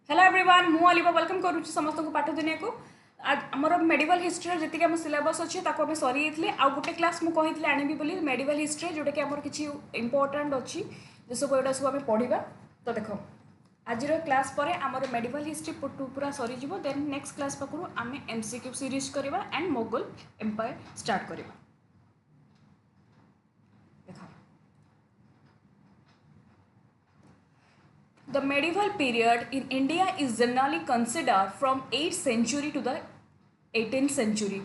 Hello everyone मु अलिबा welcome करुच्ची समस्त को पाठ दुनिया को आमर मेडिकल हिस्ट्री जी आम सिलेबस अच्छे आम सरी आउ गोटे क्लास मुझे आनबी बोली मेडिकल हिस्ट्री जोटा कि आम किसी इंपोर्टाट अच्छी जो सब एटा सब आम पढ़ा तो देख आज क्लास पर आमर मेडिकल हिस्ट्री पूरा सरीज देन नेक्स्ट क्लास पाखु आम एमसीक्यू सीरीज करवा एंड मोगल एम्पायर स्टार्ट करवा। The medieval period in India is generally considered from 8th century to the 18th century.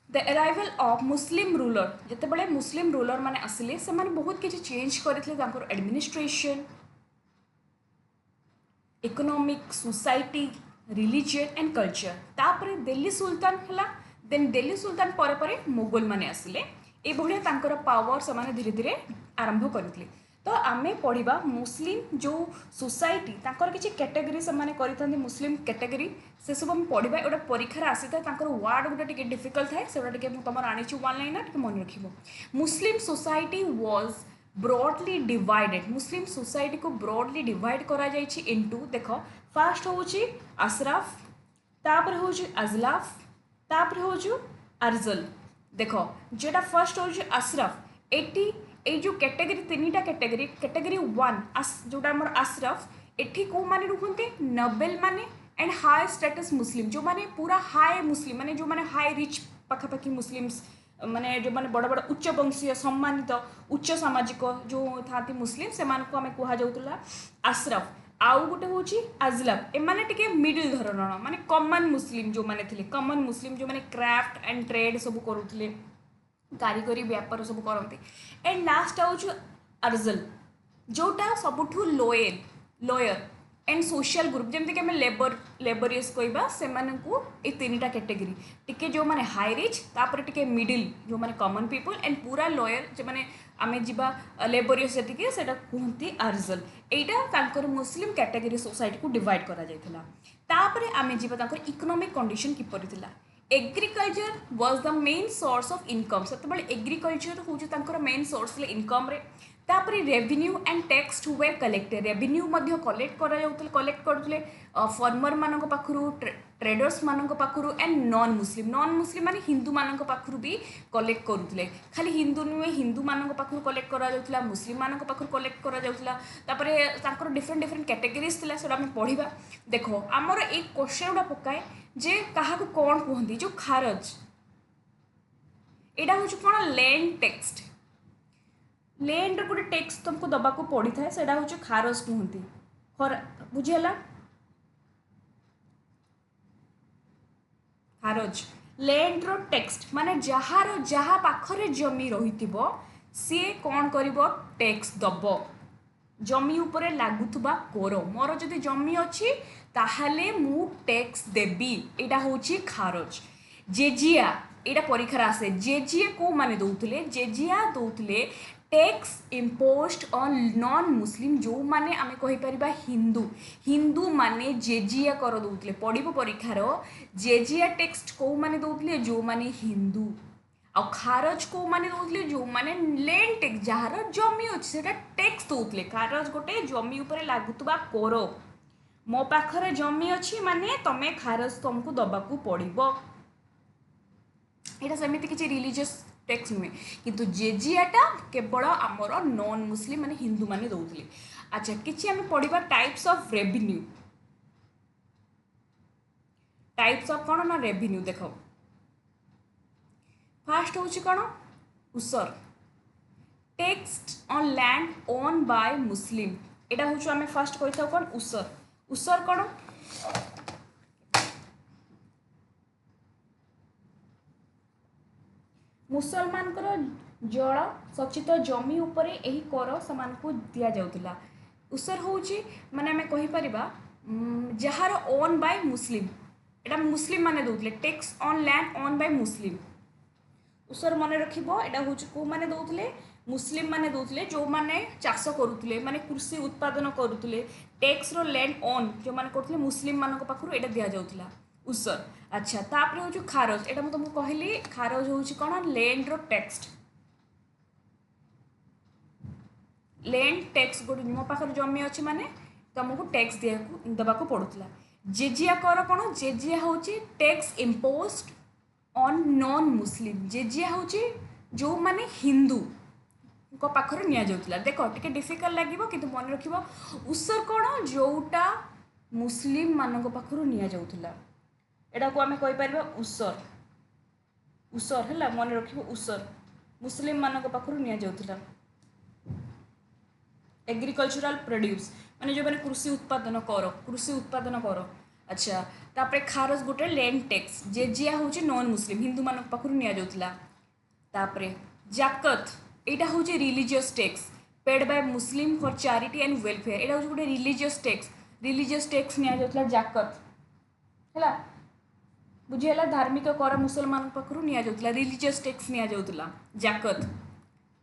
The arrival of Muslim ruler ଯେତେବେଳେ मुस्लिम ruler माने आसिले से माने बहुत किसी चेंज करथिले तांकर administration economic society religion and culture तापर दिल्ली सुल्तान हला देन दिल्ली सुल्तान परे परे मुगल माने आसिले ए भलिया तांकर पावर से माने धीरे धीरे आरंभ करथिले। तो आमे पढ़ा मुस्लिम जो सोसाइटी तांकर किसी कैटेगरी से माने करिथांती मुस्लिम कैटेगरी से सब हम पढ़ा गोटे परीक्षा आसी था तांकर वर्ड गोटे टिके डिफिकल्ट थाए से टिके मु तमर आनी वन लाइन टिके मन रखिबो। Muslim society was broadly divided Muslim society को ब्रॉडली डिवाइड करा जायछि इनटू देख फास्ट होउछि अशरफ तापर होउछि अजलाफ तापर होउछि अर्जल देख जेटा फर्स्ट होउछि अशरफ एटी ए जो कैटेगरी तीनटा कैटेगरी वन जोटा आम अशरफ एठी को माने रुहंते नोबेल माने एंड हाई स्टेटस मुस्लिम जो माने पूरा हाई मुस्लिम माने जो माने हाई रिच पाखापाखि मुस्लिम्स माने जो माने बड़ बड़ उच्च वंशीय सम्मानित उच्च सामाजिक जो था मुस्लिम से आम कह जाऊला अशरफ आउ गोटे हूँ अजलफ एमाने टिके मिडिल धरण माने कॉमन मुस्लिम जो माने थिले कॉमन मुस्लिम जो माने क्राफ्ट एंड ट्रेड सब करुले कारीगरी व्यापार सब करते एंड लास्ट आउच अर्जल जोटा सबुठू lower lower and social group जमती कि लेबरियस कहवा से तीन टा कैटेगरी टिके जो माने हाई रिच तापर टिके मिडिल जो माने कॉमन पीपल एंड पूरा लोयर जो माने आमे जीवा लेबरियस टिके सेटा कहती अर्जल एटा तांकर मुस्लिम कैटेगरी सोसाइटी को डिवाइड करा जायतिला। तापरे आमे जीवा तांकर इकोनॉमिक कंडीशन किपरि थिला agriculture was the main source of income से एग्रीकल्चर हूँ मेन सोर्स इनकम रे तापरे रेवेन्यू एंड टैक्स हुए कलेक्टेड रेवेन्यू कलेक्ट कलेक्ट करते फार्मर मान पाखु ट्रेडर्स मान पाखु एंड नॉन मुस्लिम माने हिंदू मान पाखु भी कलेक्ट करुले खाली हिंदू नुहे हिंदू मान पाखु कलेक्ट करा मुस्लिम मान पाखु कलेक्ट करा डिफरेंट डिफरेंट कैटेगरीज थिला सेटा आम पढ़ा देख आमर एक क्वेश्चन गुड़ा पकाए जे क्या कौन कहते जो खारज यहाँ हूँ कौन लैंड टेक्स्ट लैंड गोटे टेक्स्ट तुमको दबा को पड़ी था से हूँ खारज कहती बुझीगला खारज लैंड रो टेक्स्ट माने जहार जहा पाखरे जमी रही सी कौन कर टैक्स दब जमी उपरे लागुथुबा कोर मोर जदि जमी अच्छी ताहले मु टैक्स देबी एटा होची खारज। जेजिया एटा परीक्षा आसे जेजिया को माने दौले जेजिया दौले tax imposed on non Muslim जो माने आमे कहि परिबा हिंदू हिंदू माने जेजिया कर दौले पड़िबो परीक्षार जेजिया टैक्स को माने दौले जो माने हिंदू आ खारज को माने दौले जो माने लैंड टैक्स जार जमी अच्छी सेटा टैक्स दौले खारज गोटे जमी उपरे लागुतबा कोर मो पाखरे जमी अच्छी माने तमे खारज तुमको दबाकू पड़िबो एटा सेमिति किछि रिलीजियस टैक्स नुहे किंतु जेजियाटा केवल आमर नॉन मुस्लिम माने हिंदू माने दौले। अच्छा किछि आमे पढ़िबा types of revenue types of कौन ना रेवेन्यू देखो फास्ट होची कौन उसर tax on land own by Muslim एटा हूँ आम फास्ट कही था कौन उसर उसर कौन मुसलमान जल सचित जमी उपरे एही कर से दिया जाउतिला। उसर होची माने आमे कहि परिबा जहार ओन बाय मुस्लिम एटा मुस्लिम माने दउतले tax on land own by Muslim उसर मन रखिबो एटा होची को माने दउतले मुस्लिम माने दउतले जो माने चाष करुतले माने कृषि उत्पादन करुतले टैक्स रो लैंड ओन जो माने करतले मुस्लिम मान पाखरु एटा दिया जाउतिला उसर। अच्छा तापर हो खारज एटा मु तुमको कहली खारज होची कोन लैंड रो टैक्स लैंड टैक्स गोटे मो पाखर जमी अच्छी माने तुमको टैक्स देवाक पड़ूला। जेजिया कर कौन जेजिया हूँ tax imposed on non Muslim. जेजिया हूँ जो माने हिंदू को पाखर नि जाऊला। देख टिके डिफिकल्ट लगे कि मन रख उसर कौन जोटा मुस्लिम मान पाखर नि जाऊला एटा को आम कहीपर उसर। उसर है मन रख उसर मुस्लिम मान पाखर नि जाऊला। एग्रीकल्चरल प्रोड्यूस माने जो मैंने कृषि उत्पादन कर। अच्छा तापर खारज गोटे लैंड टैक्स जेजिया हूँ नॉन मुस्लिम हिंदू मान पाखर नि जाऊला। तापर जाकत यहाँ हूँ religious tax paid by Muslim for charity and welfare. यहाँ हूँ गोटे रिलीजियस टैक्स नि जाऊला जाकत है बुझीगला। धार्मिक कर मुसलमान पाखर नि जाऊला रिलीजियस टैक्स नि जाऊला जाकत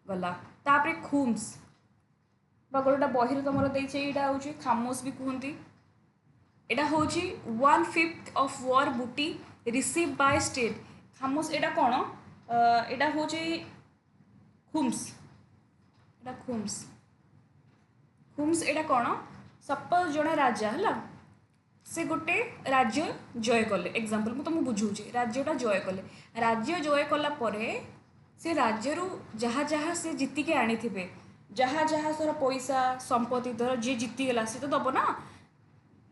गला। तापर खुम्स गोटा बही तुम देखिए यहाँ हूँ खामोश भी कहती। यहाँ हूँ 1/5 ऑफ वॉर बूटी रिसीव बाय स्टेट। खामोश यहाँ कौन यहाँ हूँ खुम्स। यहाँ खुम्स यहाँ कौन सपोज जड़े राजा है से गोटे राज्य जय कले। एग्जांपल मुझे तुमको बुझाऊँ राज्यटा जय कले। राज्य जय कलापर से राज्य जहाँ जहाँ से जीतिके आनी थे जहाँ जहाँ सर पैसा संपत्ति धर जी जीतीगला सी तो दब ना।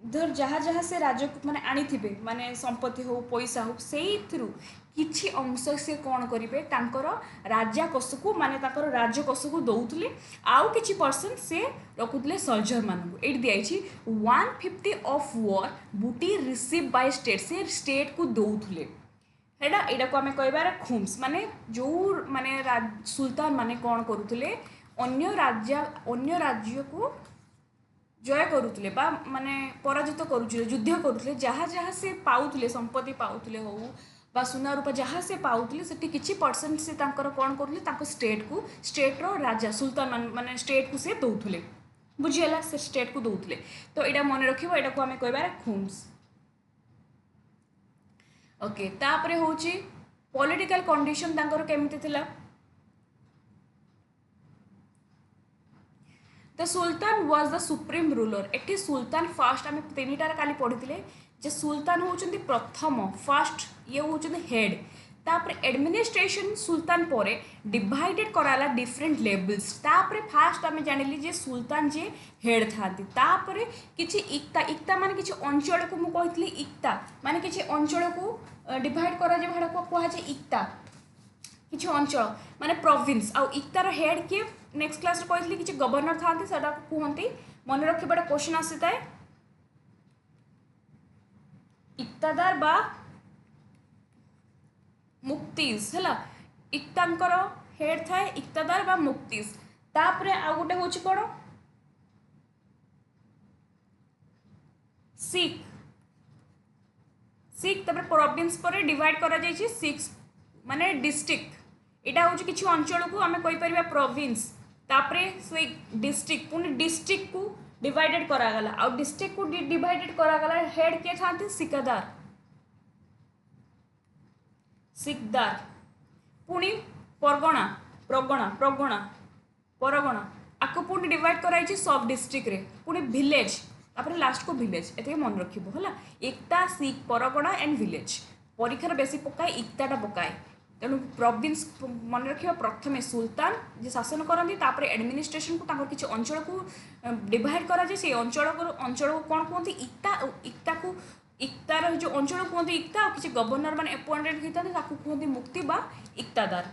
धर जहाँ जहाँ से राज्य माने आनी थे माने संपत्ति हो पैसा हो से किछि अंश से कौन करेंगे राजा कोषकू माने राज्य कोषकू दौले आउ किछि परसेंट से रखुले सल्जर मानू। ये दिखाई 1/5 ऑफ वॉर बूटी रिसीव बाय स्टेट से स्टेट को दौले यहाँ को आम कह खुम्स माने जो माने सुल्तान माने कौन करुले अन्य राज्य को जय करुले माने पराजित करुले युद्ध करुले जहाँ जहाँ से पाउले संपत्ति पाउले हो बा सुना रूपा जहाँ से पाउले से किसी परसेंट से कौन करुले स्टेट्र राजा सुल्तान माने स्टेट को से दौले बुझीगला से स्टेट को दौले। तो यहाँ मन रख यहाँ को आम कह खुम्स। ओके तापर हूँ पॉलिटिकल कंडीशन तांकर केमिति थिला। The sultan was the supreme ruler. Eighty Sultan fast आम तीनटार काली पढ़ी जे सुल्तान होउचंदी प्रथम फास्ट ये होउचंदी हेड। तापर एडमिनिस्ट्रेशन सुल्तान परे डिवाइडेड कराला डिफरेंट लेवल्स। तापर फास्ट आम जानिली जे सुल्तान जे हेड थांती तापर किछि इक्ता माने किछि अंचल को मु कहितली इक्ता माने किछि अंचल को डिवाइड करा जे भाड़ा को कहा जे इक्ता किछि अंचल माने प्रोविंस आउ इक्तार हेड के नेक्स्ट क्लास रे कहितली किछि गवर्नर थांती सदा कहंती मन रखिबाटा क्वेश्चन आसीताए इक्तादार बा मुक्तिज है इक्तांकर हेड थाए इक्तादार बा मुक्तिज। तापर आ गोटे हूँ कौन सिख सिख तापर प्रोविंस पर डिवाइड करा जाइए सिक्स माने डिस्ट्रिक्ट यहाँ हूँ किसी अंचल को आम कहीपर प्रोविंस तापर से डिस्ट्रिक्ट पुणी डिस्ट्रिक्ट को डिवाइडेड करागला आउ डिस्ट्रिक्ट को डिवाइडेड करागला हेड किए था सिकदार सिकदार पुणी परगणा प्रगणा प्रगणा परगणा आपको पुणी डिवाइड कराई सब डिस्ट्रिक्ट रे पुणी विलेज तापर लास्ट को विलेज ये मन रखिबो है एकता सिख परगणा एंड विलेज परीक्षार बेसी पकाए एकताटा पकाए तेणु प्रोविंस मन रखिबा प्रथमे सुल्तान जे शासन करती तापर एडमिनिस्ट्रेशन को किसी अंचल को डिवाइड करा जाए से अंचल को कौन कहते इक्ता इक्ता को इक्तार जो अंचल कहते इक्ता और किसी गवर्नर मान अपॉइंटेड होता है कहते मुक्ति बा इक्तादार।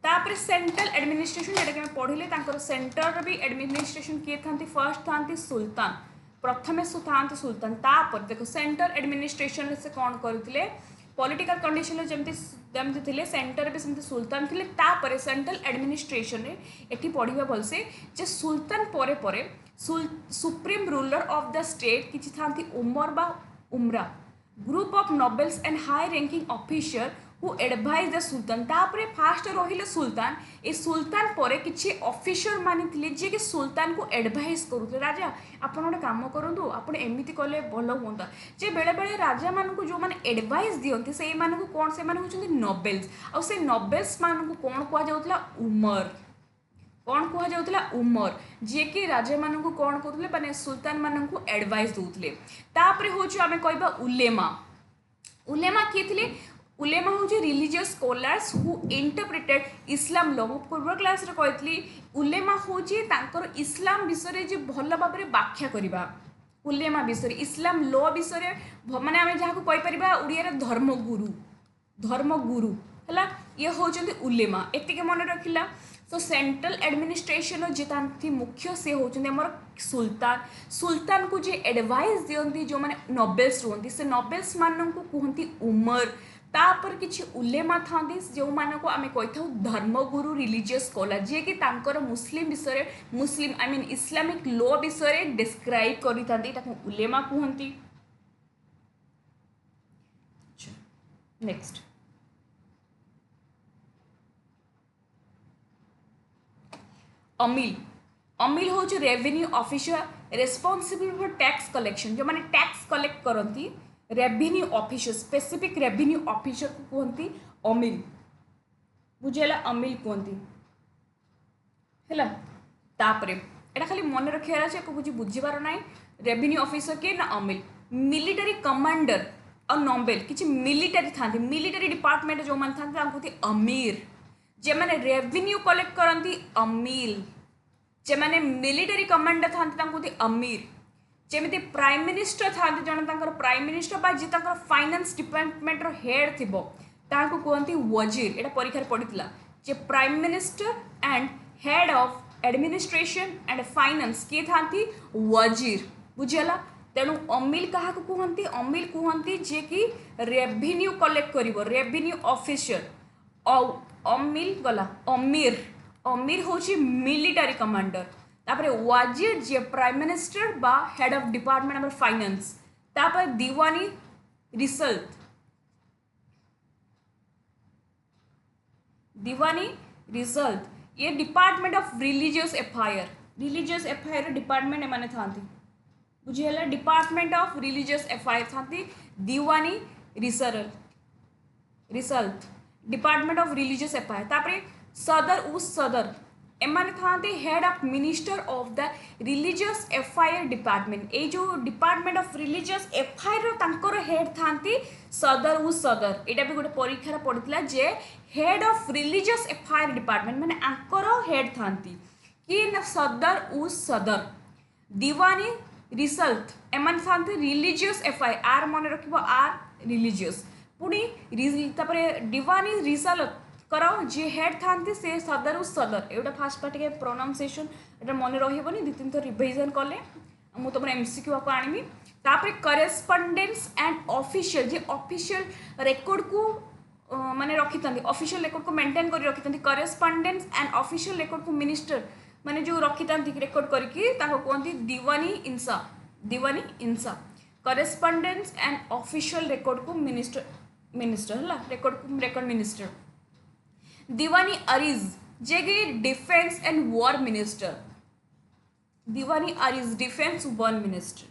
तापर सेंट्रल एडमिनिस्ट्रेशन जोटा कि पढ़ले सेंटर भी एडमिनिस्ट्रेशन किए था फर्स्ट था सुल्तान प्रथमे था सुल्तान तापर देखो सेंटर एडमिनिस्ट्रेशन से कौन करते पॉलिटिकल कंडीशन जमती थे सेंटर भी सेमती सुल्तान थे तापर सेंट्रल एडमिनिस्ट्रेशन एटी पढ़ा भलसे जे सुल्तान परे परे supreme ruler of the state किसी था उमर बा उमरा group of nobles and high ranking officer who advise the sultan तापर फास्ट रहिले सुल्तान ए सुल्तान परे किछि ऑफिसर माने थिले जे कि सुल्तान को एडवाइज करूथे राजा आपण गोटे काम करंतु आपण एमिति कले भलो होंता जे बेले बेले राजा मान को जो माने एडवाइज दियंती से मान को कोन से मान होचंदी नोबेल्स और से नोबेल्स मान को कोन कोआ जाउतला उमर कौन कह जाउतला उमर जे कि राजा मानू कौन कहते माने सुल्तान मानू एडवाइस दूसरे तापर हूँ आम कह उलेमा उलेमा किए थे उलेमा हूँ religious scholars who interpreted Islam law पूर्व क्लास रे कही उलेमा हूँ इस्लाम विषय जे भल भाव में व्याख्या करवा उलेमा विषय इस्लाम लॉ विषय माने आम जहाँ कहीपर ओडिया धर्मगुरु है ये हूँ उलेमा एतिके मन रखिला तो सेंट्रल एडमिनिस्ट्रेशन जे था मुख्य से होती सुल्तान सुल्तान को जे एडवाइस दियंती जो माने नोबेल्स रुहती से नोबेल्स मान को कहती उमर तापर किछि उलेमा था जो मानक आम कही धर्मगुरु रिलीजियस स्कॉलर जी कि तांकर मुस्लिम विषय मुस्लिम आई मीन इस्लामिक लॉ विषय डिस्क्राइब करी उलेमा कहती। नेक्स्ट अमील अमील हूँ revenue officer responsible for tax collection जो मैंने टैक्स कलेक्ट करती revenue officer specific revenue officer को कहती अमील बुझेला अमील कहती है तापरे एटा खाली मन रखार अच्छे कुछ बुझीबार ना रेवेन्यू ऑफिसर किए ना अमील मिलिटरी कमांडर और नोबेल किसी मिलिटरी था मिलिटरी डिपार्टमेंट जो मैंने था कहते अमीर जे मैंने रेवेन्यू कलेक्ट करती अमील जे मैंने मिलिटरी कमांडर था कहते अमीर जमी प्राइम मिनिस्टर था जन प्राइम मिनिस्टर जी फाइनेंस डिपार्टमेंट हेड थी कहते वजीर यहाँ परीक्षा पड़ा जे prime minister and head of administration and finance किए था वजीर बुझेगा तेणु अमील क्या कहते अमील कहते जे कि रेवेन्यू कलेक्ट कर रेवेन्यू ऑफिसर अमील गला अमीर अमीर हूँ मिलिटरी कमांडर तापर वजीर जे प्राइम मिनिस्टर बा head of department of finance तापर दीवानी रिसल्ट दीवानी रिजल्ट ये डिपार्टमेंट ऑफ रिलीजियस एफआईआर डिपार्टमेंट एमाने थांती बुझीगला डिपार्टमेंट ऑफ रिलीजियस एफआईआर थांती दीवानी रिसल्ट डिपार्टमेंट ऑफ रिलीजियस एफआईआर तापर सदर एमाने थांते head of minister of the religious affair department ये जो डिपार्टमेंट ऑफ रिलीजियस एफआईआर तांकर हेड थांती सदर यहाँ भी गोटे परीक्षा पड़ता जे head of religious affair department माने आंकर हेड थांती कि ना सदर दीवानी रिसल्ट एमान थांते रिलीजियस एफआईआर आर मन रखिबो आर रिलीजियस पुणी दीवानी रिसल्ट कर जी हेड था से सदर एटा फास्ट पार्ट प्रोनाउंसिएशन एटा मन रही दु तीन थर रिविजन कले मुझे तुम एमसीक्यू को आनी तापर करेस्पॉन्डेंस एंड ऑफिशियल जी ऑफिशियल रेकॉर्ड को माने रखी था ऑफिशियल रेकॉर्ड को मेंटेन कर रखी था करेस्पॉन्डेंस एंड ऑफिशियल रेकॉर्ड को मिनिस्टर माने जो रखी था रेकॉर्ड करके कहते दीवानी इंसा करेस्पॉन्डेंस एंड ऑफिशियल रेकॉर्ड को मिनिस्टर है रेकॉर्ड मिनिस्टर दीवानी अरीज जे कि डिफेंस एंड वॉर मिनिस्टर दीवानी अरीज डिफेंस वॉर मिनिस्टर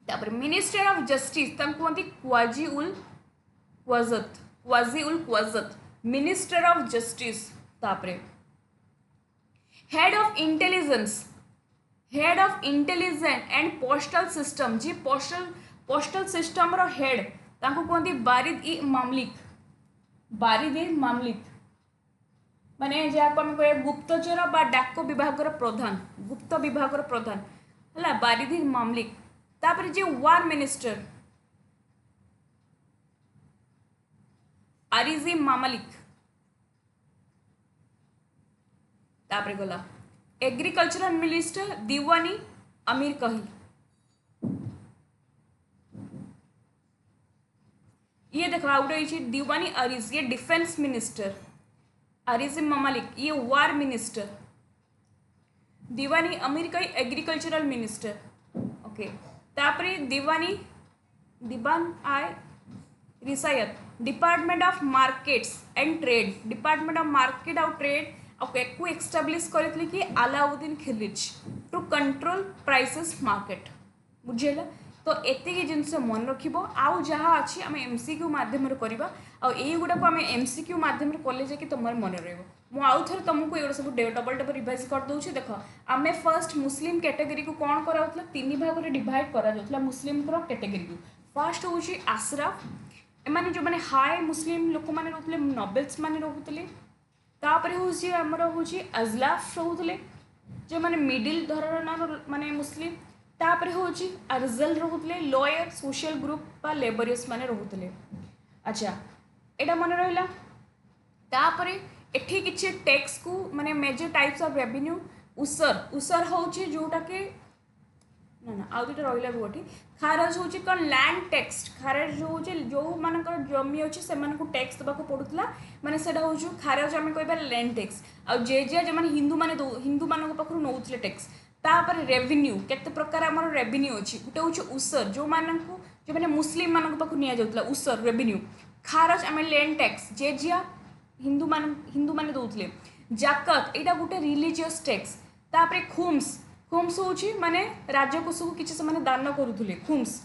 तापर मिनिस्टर ऑफ जस्टिस कहते क्वाजी उल क्वाजत मिनिस्टर ऑफ जस्टिस तापर head of intelligence and postal system जी पोस्टल सिस्टम रो हेड ताको कहते बारिद ई मामलिक माने जहाँ आम कह गुप्तचर बा डाक विभाग प्रधान गुप्त विभाग प्रधान है बारिद ई मामलिक तापर जे वार मिनिस्टर आरिजी मामलिक तापर गला एग्रीकल्चरल मिनिस्टर दीवानी अमीर कही ये देखा आउट रही दीवानी अरीज ये डिफेंस मिनिस्टर अरीज ममालिक ये वार मिनिस्टर दीवानी अमीर कई एग्रीकल्चरल मिनिस्टर ओके तापरे दीवान आय रिसायत department of markets and trade department of market और ट्रेड को एस्टाब्लिश करते कि Alauddin Khilji to control prices market बुझेगा तो एतिक जिनस मन रखिबो आउ जहाँ अच्छी आम एमसीक्यू माध्यम करवा आउ गुड़ा को आम एमसीक्यू माध्यम कले जाकि तुम मन रही मु आउ थे तुमको ये सब डबल डबल रिवाइज कर दूसरी देख आम फर्स्ट मुस्लिम कैटेगरी को कौन करा तीन भाग में डिवाइड करा मुस्लिम कैटेगरी को फर्स्ट हूँ आश्राफ एमाने जो मैंने हाई मुस्लिम लोक मैंने रोते नोबेल्स मैंने रोते तापर हूँ आमर हूँ अजलाफ रोते जो मैंने मिडिल धरण माने मुस्लिम तापर हूँ अर्जल रोते लॉयर सोशल ग्रुप बा लेबरियस मैंने रोते अच्छा एटा मन रहा तापर एठी किछि टैक्स को माने मेजर टाइप्स ऑफ रेवेन्यू उसर होची जोटा के ना ना आउ दुटा रहिला गोटी खारज होची कौन लैंड टैक्स खारज जो होची जो मानकर जमी अछि से मान को टैक्स दबा को पडुतला माने सेटा होची खारज हमें कहबा लैंड टैक्स आ जे माने हिंदू मान पाखरु नउतले टैक्स तापर रेवेन्यू केते प्रकार हमर रेवेन्यू अछि गुटे होची उसर जो मान को जो माने मुस्लिम मान पाखरु निया जाउतला उसर रेवेन्यू खारज हमें लैंड टैक्स जे जिया हिंदू माने दौले जाकत यहाँ गोटे रिलीजियस टैक्स तापर खुम्स खुम्स हूँ माने राजकोष को किसी से दान करुले खुम्स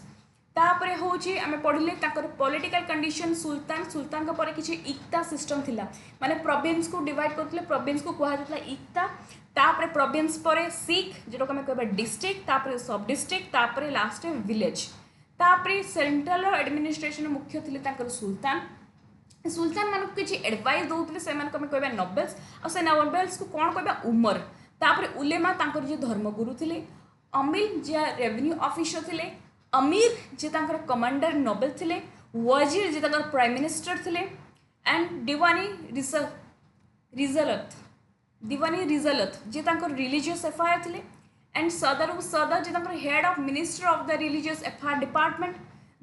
तापर हूँ आम पढ़ले पॉलिटिकल कंडीशन सुल्तान पर किसी इक्ता सिस्टम थिला माने प्रोविंस को डिवाइड करते प्रोविंस को कहुला इक्ता तापर प्रोविंस पर सिख जोटा आम कह डिस्ट्रिक्ट तापर सब डिस्ट्रिक्ट तापर लास्ट विलेज तापर सेंट्रल एडमिनिस्ट्रेशन मुख्य थे सुल्तान मान किसी एडवाइस दौते से कह नोबेल्स और से नोबेल्स को कौन कह उमर तापर उलेमा जे धर्मगुरु थे अमीर जे रेवेन्यू ऑफिसर थे अमीर जे कमांडर नोबेल थे वजीर जे प्राइम मिनिस्टर थे एंड दीवानी रिजलत जे रिलीजियस एफआईआर थे एंड सदर जे head of minister of the religious affair department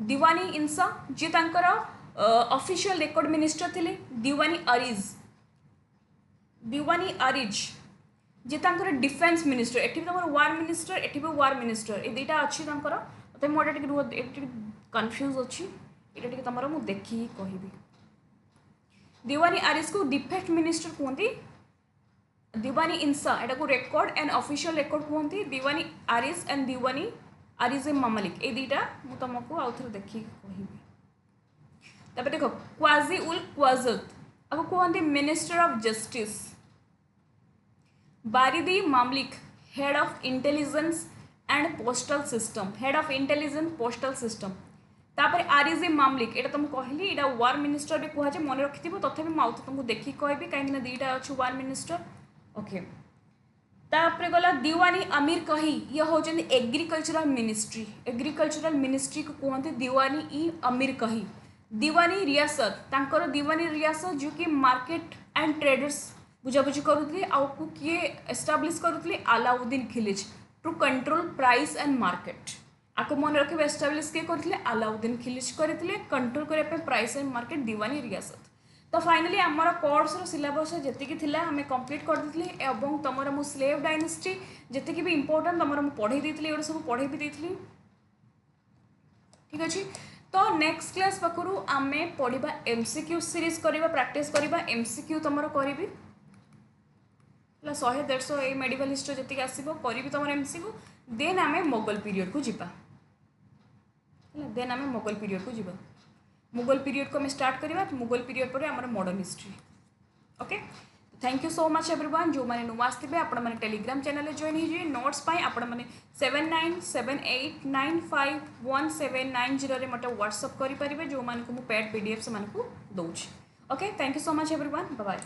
दीवानी इंसा जे ऑफिशियल रिकॉर्ड मिनिस्टर थे दीवानी अरिज जे डिफेन्स मिनिस्टर एटी भी वार मिनिस्टर एटी भी वार मिनिस्टर ये दुटा अच्छी तथा मुझे कन्फ्यूज अच्छी ये तुम मुझे देखिए कहि दीवानी अरिज को डिफेन्स मिनिस्टर कहते दीवानी इंसा एटा को रिकॉर्ड एंड ऑफिशियल रिकॉर्ड कहते दीवानी अरिज एंड दीवानी अरिज ए मामलिक ये दुटा मुझे तुमको आउ थे देखिए कहि तब देखो क्वाजी उल क्वाजत आपको कहते मिनिस्टर ऑफ जस्टिस बारिदी मामलिक head of intelligence and postal system head of intelligence postal system तापर आरिजे मामलिक एटा तुम कहली एटा वार मिनिस्टर भी कह मन रखि तथापि मुझे तुमको देखिए कहबी कहीं दुईटा अच्छे वार मिनिस्टर ओके तापर गला दीवानी अमीर कही ये हूँ एग्रीकल्चरल मिनिस्ट्री को कहते दीवानी ई अमीर कही दीवानी रियासत तांकर दीवानी रियासत जो कि मार्केट एंड ट्रेडर्स बुझाबुझी करुले आउ किए एस्टाब्लीश करुले Alauddin Khilji to control price and market आपको मन रखिए एस्टाब्लीश किए करते अलाउद्दीन खिलजी करते कंट्रोल करने प्राइस एंड मार्केट दीवानी रियासत तो फाइनली आमर कोर्स सिलेबस जी आम कंप्लीट करदे और तुम मु स्लेव डायनेस्टी जी भी इंपोर्टाट तुम पढ़े ये सब पढ़े भी देती ठीक अच्छे तो नेक्स्ट क्लास पाखु आम पढ़ा एमसीक्यू सीरीज करवा प्रैक्टिस करवा एमसीक्यू तुम करी 100-150 ये मेडिकल हिस्ट्री जी आसो करी तुम एमसीक्यू देन आम मोगल पीरियड को जीवा देन आम मोगल पीरियड को जीवा मुगल पीरियड को आम स्टार्ट करवा मुगल पीरियड पर आम modern history okay thank you so much everyone जो मैंने नुआ आसते आपण मैंने टेलीग्राम चैनल जॉइन हो नोट्स पाई आपण मैंने 7978951790 मत व्हाट्सअप करेंगे जो मैं पेड पीडीएफ से दूँ okay thank you so much everyone bye bye.